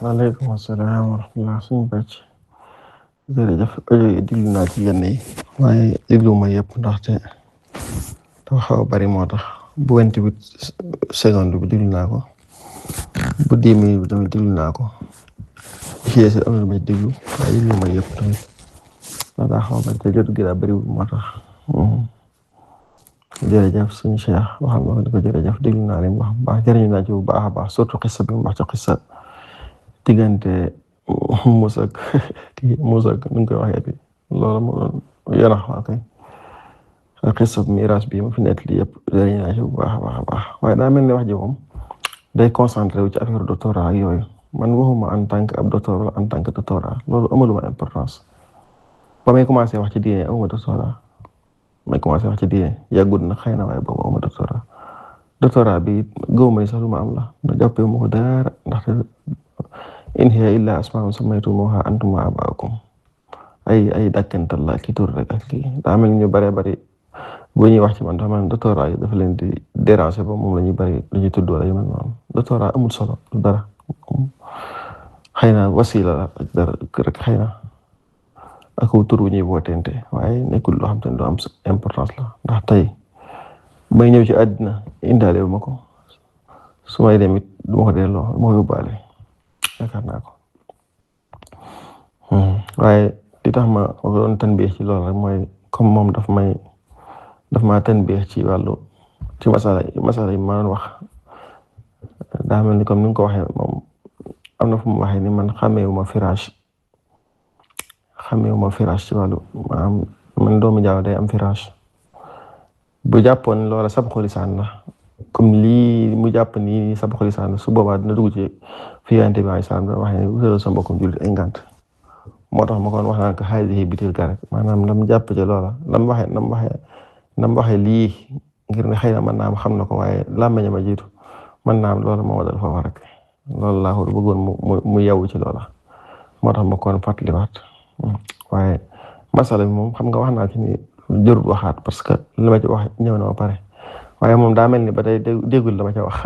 waaleykum asalaam wa rahmatulah suñu bàcc jërëjëf audio yi déglu naa ci yenn yi waaye déglu ma yëpp ndaxte dafa xaw a bari moo tax bu 28 secondes bi déglu naa ko bu 10 minutes bi tamit déglu naa ko ci des am na lu may déglu waaye déglu ma yëpp tamit ndax daa xaw a bari te jotu gi daa bariwul moo tax jërëjëf suñu Cheikh waxal ma ko jërëjëf déglu naa leen wax baax jëriñu naa ci bu baax a baax surtout xissa bi mu wax ci xissa diggante Muusaa ak nu koy waxee bi loolu moo doon yanax waa kay xissa miraas bi ma fi nekk li yëpp jëriñ naa ci bu baax a baax waaye daa mel ni wax ji moom day concentré wu ci affaire doctorat ak yooyu man waxuma en tant que ab docteur wala en tant que doctorat loolu amaluma importance ba may commencé wax ci diine amuma doctorat may commencé wax ci diine yàggul na xëy na waaye boobu amuma doctorat bi gëwuma ni sax lu ma am la ma jàppee ma ko dara ndaxte in hiya illa asmaa'un sammaytumuuhaa antum wa aabaa'ukum ay dàkkantal la ki tur rek ak lii daa mel ñu bare bari bu ñuy wax ci man dafa mel doctorat yi dafa leen di déranger ba moom la ñuy bari lu ñuy tudd wala yu mel noonu doctorat amul solo dara xëy na wasila la ak dara rek xëy na ak tur wu ñuy wootente waaye nekkul loo xam te ne du am importance la ndax tey may ñëw ci àddina indaale wu ma ko su may dem it du ma ko delloo moo yóbbaale yaakaar naa ko waaye li tax ma doon tanbiix ci loolu rek mooy comme moom daf ma tanbiix ci wàllu ci masala yi ma doon wax daa mel ni comme ni nga ko waxee moom am na fu mu waxee ni man xàmmeewuma firage ci wàllu maanaam man doomu jaaw day am firage bu jàppoon loola sabxu lisaan la comme lii mu jàpp ni sabxu lisaan la su boobaa dina dugg ci fi Yonent bi sallallahu alayhi wasallam waxee ne wutal sa mbokkum jullit ay ngànt moo tax ma kon wax naan ko haadihi bitilka rek maanaam lam jàpp ci loola nam waxee lii ngir ne xëy na mën naa am xam na ko waaye làmmeñ ma jiitu mën naa am loola moo dal foofa rek loolu laa ko bëggoon mu yewu ci loola moo tax ma kon fàttaliwaat waaye masala bi moom xam nga wax naa ci ni jërut waxaat parce que li ma ci wax ñëw na ma pare waaye moom daa mel ni ba tey déggul la ma ca wax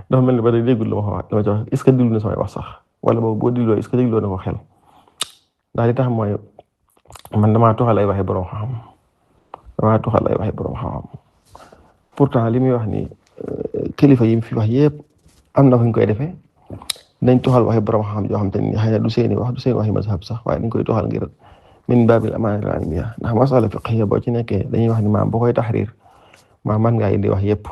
dafa mel ni ba tey déggul la ma ca wax est-ce que déglu na samay wax sax wala boobu boo dégloo est-ce que dégloo na ko xel ndax li tax mooy man damaa toxal ay waxi borom xam-xam pourtant li muy wax ni kilifa yi mu fi wax yëpp am na fu ñu koy defee dañ toxal waxi borom xam-xam yoo xam te ni xëy na du seeni waxi mazhab sax waaye dañ koy toxal ngir min baabil amaanatil ilmiyya ndax masala fiqhiyya boo ci nekkee dañuy wax ni maam boo koy taxriir man ngaa indi wax yëpp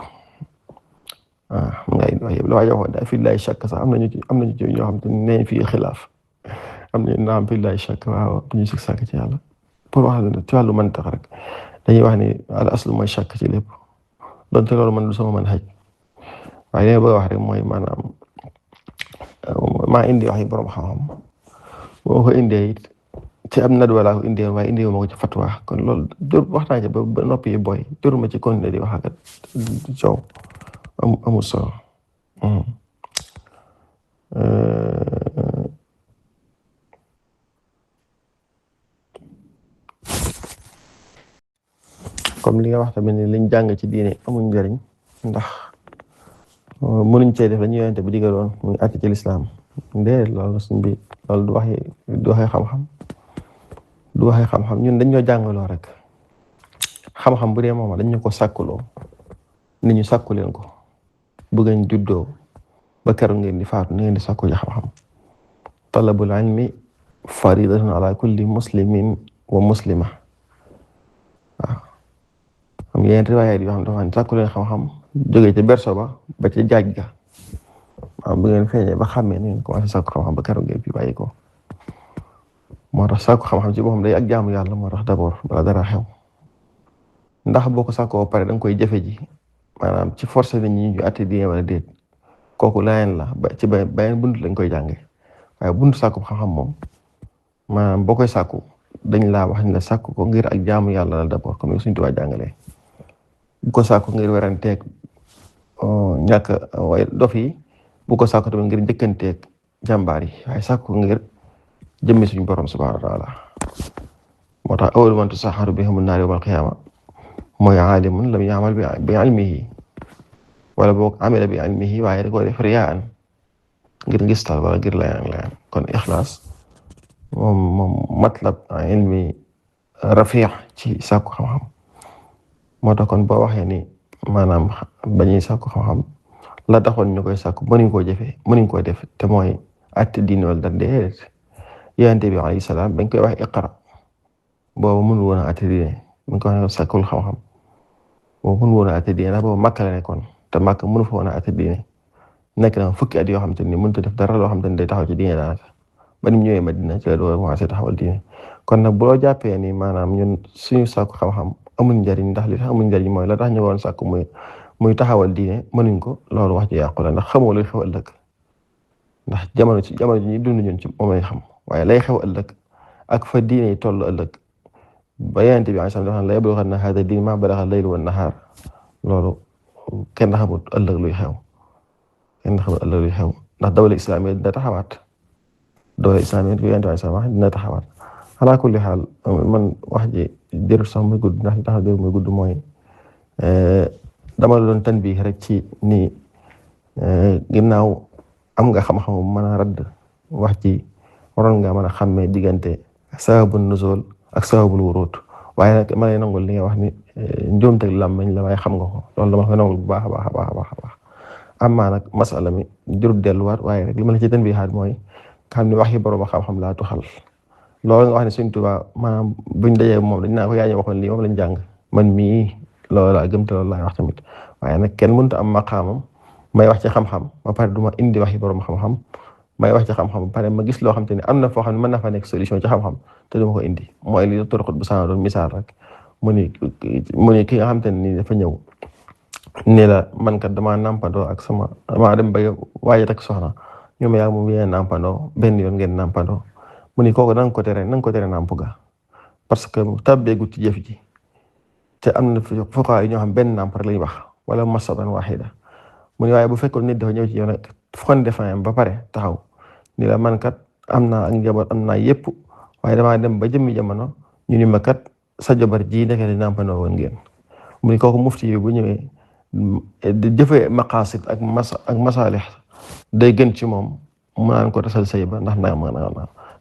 la waaye waxoon daal fii laay shakk sax am nañu ci ñoo xam te ni nee fii xilaaf am nañu naam fii laay shakk waaw duñu si sàkk ci yàlla pour wax la ci wàllu mantiq rek dañuy wax ni al aslu mooy shakk ci lépp donte loolu man du sama manhaj waaye li ma bëgg a wax rek mooy maanaam maa indi wax yi borom xam-xam boo ko indee it ci am nadwa laa ko indee waaye indee ma ko ci fatwa kon loolu dur waxtaan ci ba noppi yi booy dur ma ci continuer di wax ak coow amul solo comme li nga wax tamit ni liñ jàng ci diine amuñ njëriñ ndax mënuñ cee def lañu Yonent bi digaloon muy àtte ci lislaam ndee loolu suñ bi loolu du waxee xam-xam ñun dañ ñoo jàngaloo rek xam-xam bu dee moom dañ ñu ko sàkkuloo nit ñu sàkku leen ko bu ngeen juddoo ba keroog ngeen di faatu ngeen di sàkku ji xam-xam talabul ilmi faridatun ala kulli muslimin wa muslima waaw am yeneen riwaayaat yoo xam dafa sàkku leen xam-xam jógee ci berso ba ci jaaj ga waaw bu ngeen feeñee ba xàmmee ni ngeen commencé sàkku xam-xam ba keroog ngeen fi bàyyi ko moo tax sàkku xam-xam ci boppam day ak jaamu yàlla moo tax d'abord bala dara xew ndax boo ko sàkkoo pare da nga koy jëfe ji maanaam ci force nit ñi ñu àtte diine wala déet kooku leneen la ba ci beneen bunt lañ koy jànge waaye buntu sàkku xam-xam moom maanaam boo koy sàkku dañ laa wax ni la sàkku ko ngir ak jaamu yàlla la d'abord comme suñu tubaab jàngalee bu ko sàkku ngir weranteeg ñàkk waaye dof yi bu ko sàkku tamit ngir njëkkanteeg jàmbaar yi waaye sàkku ngir jëmmi suñu borom subhanahu wa taala moo tax awwalu man tusaxaru bihim an-naar yawmal qiyaama mooy aalimun lam ya'mal bi ilmihi wala boog amila bi ilmihi waaye da ko def riyaan ngir ngistal wala ngir layaan kon ixlaas moom matlab ilmi rafiix ci sàkku xam-xam. moo tax kon boo waxee ni maanaam bañuy sàkku xam-xam la taxoon ñu koy sàkku mënuñ koo jëfee mënuñ koo def te mooy atte diine wala dara déedéet. Yonent bi alayhi salaam bañ koy wax iqra boobu mënul woon a atte diine bañ koy wax sàkkul xam-xam boobu mënul woon a atte diine ndax boobu Makka la nekkoon te Makka mënu fa woon a atte diine nekk na fukki at yoo xam te ni mënut a def dara loo xam te ni day taxaw ci diine daanaka ba ni mu ñëwee Madina ci la doon commencé taxawal diine. kon nag boo jàppee ni maanaam ñun suñu sàkku xam-xam amul njariñ ndax li tax amul njariñ mooy la tax ñu woon sàkku muy taxawal diine mënuñ ko loolu wax ji yàqu la ndax xamoo luy xew ëllëg ndax jamono ji ñu dund ñun ci moom lañ xam waaye lay xew ëllëg ak fa diine yi toll ëllëg ba Yonent bi sallallahu alayhi wa sallam la yablughanna haadha diin maa balagha al-laylu wan-nahaar loolu kenn xamul ëllëg luy xew ndax dawla islaamiyya dina taxawaat dawla islaamiyya ko Yonent bi sallallahu alayhi wa sallam dina taxawaat ala kulli xaal man wax ji jërul sax muy gudd ndax li tax jërul muy gudd mooy dama la doon tanbiih rek ci ni ginnaaw am nga xam-xam mën a radd wax ji waroon nga mën a xàmmee diggante sababul nuzul ak sababul wurud waaye nag ma lay nangul li nga wax ni njuumteg làmmiñ la waaye xam nga ko loolu dama koy nangul bu baax a baax a baax a baax a baax amaa nag masala mi jërul delluwaat waaye rek li ma la ci tanbiihaat mooy xam ni wax yi borom xam-xam laa tuxal loolu nga wax ne Sëriñ Tuubaa maanaam buñ dajee moom dañ naa ko yaa ñu waxoon lii moom lañ jàng man mii loolu laa gëm te loolu laay wax tamit waaye nag kenn mënut a am maqaamam may wax ci xam-xam ba pare du ma indi wax yi borom xam-xam may wax ci xam-xam ba pare ma gis loo xam te ne am na foo xam ne mën na fa nekk solution ci xam-xam te du ma ko indi mooy li Docteur Xutbu Saana doon misaal rek mu ni ki nga xam te ne nii dafa ñëw ni la man kat damaa nàmpandoo ak damaa dem ba waaye tak soxna ñu ma yaa moom yéen nàmpandoo benn yoon ngeen nàmpandoo mu ni kooku na nga ko tere nàmp ga parce que tàbbeegut ci jëf ji te am na fuqahaa yi ñoo xam benn nàmp rek lañuy wax wala masatan waxida mu ni waaye bu fekkoon nit dafa ñëw ci yow nag fon defayam ba pare taxaw ni la man kat am naa ak njaboot am naa yépp waaye damaa dem ba jëmmi jamono ñu ni ma kat sa jabar ji ndeke di nàmpandoo woon ngeen mu ni kooku mufti yi bu ñëwee di jëfee maqaasid ak masaalix day gën ci moom mu naan ko tasal sëy ba ndax naa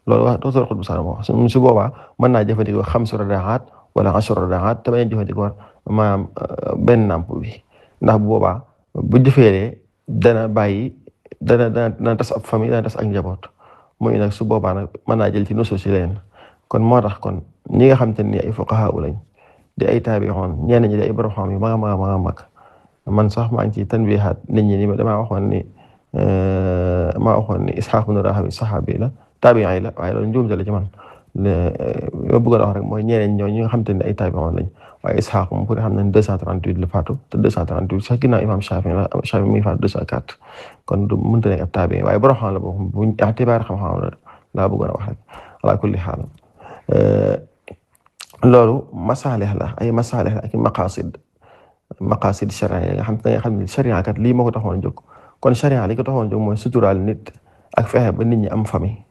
loolu wax Docteur Xutbu Saana moo wax su boobaa mën naa jëfandikoo 5 radaaat wala 10 radaaat te bañ a jëfandikoo maanaam benn nàmp bi ndax bu boobaa bu jëfee dana bàyyi dana tas ab famille dana tas ak njaboot muy nag su boobaa nag mën naa jël ci nusu si leen kon moo tax kon ñi nga xam te ni ay fuqahaa lañ di ay taabi'oon ñenn ñi di ay borom xam yu mag man sax maa ngi ci tanbiihaat nit ñi ni damaa waxoon ni Isxaaq ibn Raahawayh saxaabi la taabi'i la waaye loolu njuumte la ci man ma bëggoon a wax rek mooy ñeneen ñi nga xam te ne ay taabi'oon lañ waaye Isxaaq moom ku ne xam ne 238 la faatu te 238 sax ginnaaw imaam Shaafi'i la Shaafi'i mi ngi faatu 204 kon du mënta nekk ab taabi'i waaye borom xam la boobu bu i'tibaar xam-xam laa bëggoon a wax rek ala kulli xaal loolu masaalix la ay masaalix la ak maqaasid sharia nga xam ne sharia kat lii moo ko taxoon a jóg kon sharia li ko taxoon a jóg mooy suturaal nit ak fexe ba nit ñi am famille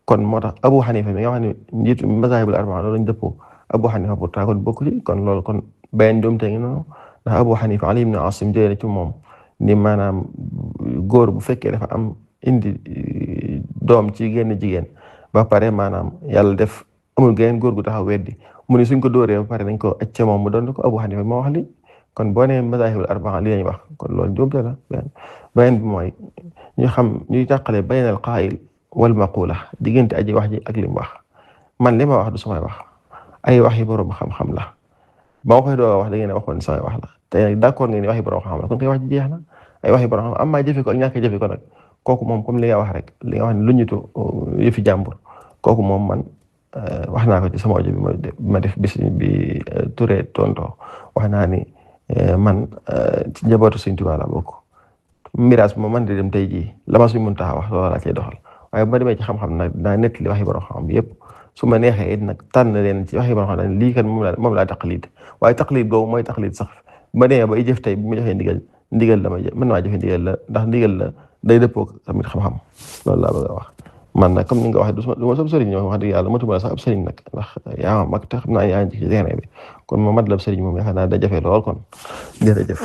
kon moo tax Abu Hanifa mi nga xam ne njiitu mazaahibul arbaa loolu lañ dëppoo Abu Hanifa pourtant kon bokku ci kon loolu kon benn doomte ngi noonu ndax Abu Hanifa Ali ibn Asim jëlee ci moom ni maanaam góor bu fekkee dafa am indi doom ci génn jigéen ba pare maanaam yàlla def amul geneen góor gu taxaw weddi mu ni suñ ko dóoree ba pare dañ ko acca moom mu doon ko Abu Hanifa moo wax li kon boo nee mazaahibul arbaa li lañ wax kon loolu njuumte la beneen bi mooy ñu xam ñuy tàqale baynal qaa'il wal maqula diggante aji wax ji ak li mu wax man li ma wax du samay wax ay wax yi borom xam-xam la ba ma koy doo wax da ngeen waxoon samay wax la te nag d'accord ngeen ni wax yi borom xam-xam la kon koy wax ji jeex na ay wax yi borom xam am maa jëfe ko ak ñàkk jëfe ko nag kooku moom comme li nga wax rek li nga wax ne lu ñutu yëfi jàmbur kooku moom man wax naa ko ci sama audio bi ma def bis bi Touré tonto wax naa ni man ci njabootu Sëriñ Tuubaa la bokk miraas moom man de dem tey jii la ma suñ mën taxa wax loolu laa cay doxal waaye bu ma demee ci xam-xam nag dinaa nettali waxi borom xam bi yëpp su ma neexee it nag tànn leen ci waxi borom xam lii kan moom laa taqlid waaye taqlid googu mooy taqlid sax bu ma demee ba ay jëf tey bu ma joxee ndigal la ma jëf mën naa jëfe ndigal la ndax ndigal la day dëppoo tamit xam-xam loolu laa bëgg a wax man nag comme ni nga waxee du ma sab sëriñ ñoo wax dëgg yàlla matuma sax ab sëriñ nag ndax yaa mag te xam naa yaa ngi ci terrain bi kon ma mat la ab sëriñ moom yaakaar naa da jafe lool kon jërëjëf